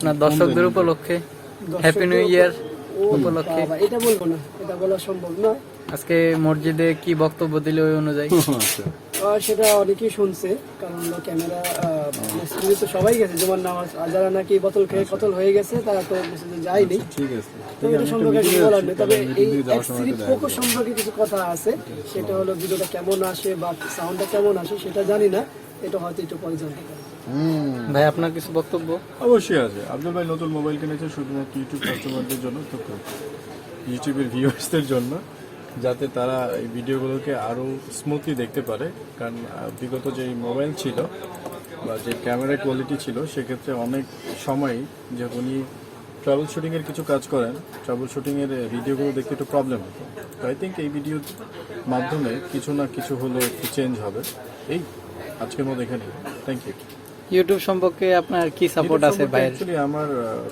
আপনার দর্শকদের উপলক্ষে হ্যাপি নিউ ইয়ার উপলক্ষে এটা বলবো না, এটা বলা সম্ভব না। আজকে মসজিদে কি বক্তব্য দিলে ওই অনুযায়ী? সেটা অনেকেই শুনছে, কারণ ক্যামেরা মসজিদে তো সবাই গেছে যেমন নামাজ, আর যারা নাকি বোতল খেয়ে কতল হয়ে গেছে তারা তো মসজিদে যায়নি। তো এটা সম্পর্কে কিছু বলার নেই। তবে এই পোকো সম্পর্কে কিছু কথা আছে, সেটা হলো ভিডিওটা কেমন আসে বা সাউন্ডটা কেমন আসে সেটা জানি না, এটা হয়তো একটু পরে জানতে পারি। ভাই আপনার কিছু বক্তব্য? অবশ্যই আছে। আফজল ভাই নতুন মোবাইল কিনেছে শুধুমাত্র ইউটিউব কাস্টমারদের জন্য, তো ইউটিউবের ভিউয়ার্সদের জন্য, যাতে তারা এই ভিডিওগুলোকে আরও স্মুথলি দেখতে পারে। কারণ বিগত যে মোবাইল ছিল বা যে ক্যামেরা কোয়ালিটি ছিল, সেক্ষেত্রে অনেক সময় যখনই ট্রাভেল শুটিংয়ের কিছু কাজ করেন, ট্রাভেল শুটিংয়ের ভিডিওগুলো দেখতে একটু প্রবলেম হতো। তো আই থিঙ্ক এই ভিডিওর মাধ্যমে কিছু না কিছু হলো একটু চেঞ্জ হবে। এই আজকের মতো এখানে, থ্যাংক ইউ। ইউটিউব সম্পর্কে আপনার কি সাপোর্ট আছে ভাই? অ্যাকচুয়ালি আমার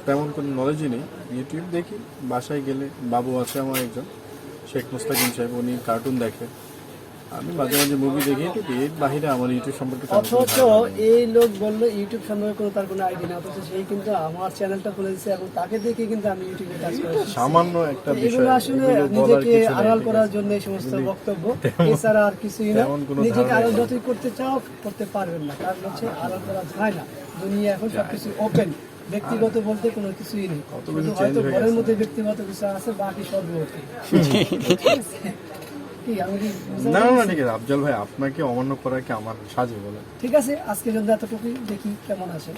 তেমন কোনো নলেজই নেই। ইউটিউব দেখি, বাসায় গেলে বাবু আছে আমার একজন, শেখ মুস্তাকিম সাহেব, উনি কার্টুন দেখে, আমি মাঝে মাঝে মুভি দেখি, একটু এর বাহিরে আমার ইউটিউব সম্পর্কে অথচ এই লোক বললো ইউটিউব সম্পর্কে কোনো তার কোনো আইডিয়া নেই, অথচ সেই কিন্তু আমার চ্যানেলটা খুলে দিচ্ছে এবং তাকে দেখে কিন্তু আমি ইউটিউবে কাজ করছি। সামান্য একটা বিষয়, এগুলো আসলে নিজেকে আড়াল করার জন্য এই সমস্ত বক্তব্য, এছাড়া আর কিছুই না। নিজেকে আড়াল যতই করতে চাও করতে পারবেন না, কারণ হচ্ছে আড়াল করা যায় না। দুনিয়া এখন সবকিছু ওপেন, ব্যক্তিগত বলতে কোনো কিছুই নেই। শুধু হয়তো ঘরের মধ্যে ব্যক্তিগত কিছু আছে, বাকি সব ওকে। না না ঠিক আছে আফজল ভাই, আপনাকে অমান্য করা কি আমার সাজে বলে? ঠিক আছে, আজকের জন্য এতটুকুই, দেখি কেমন আছে।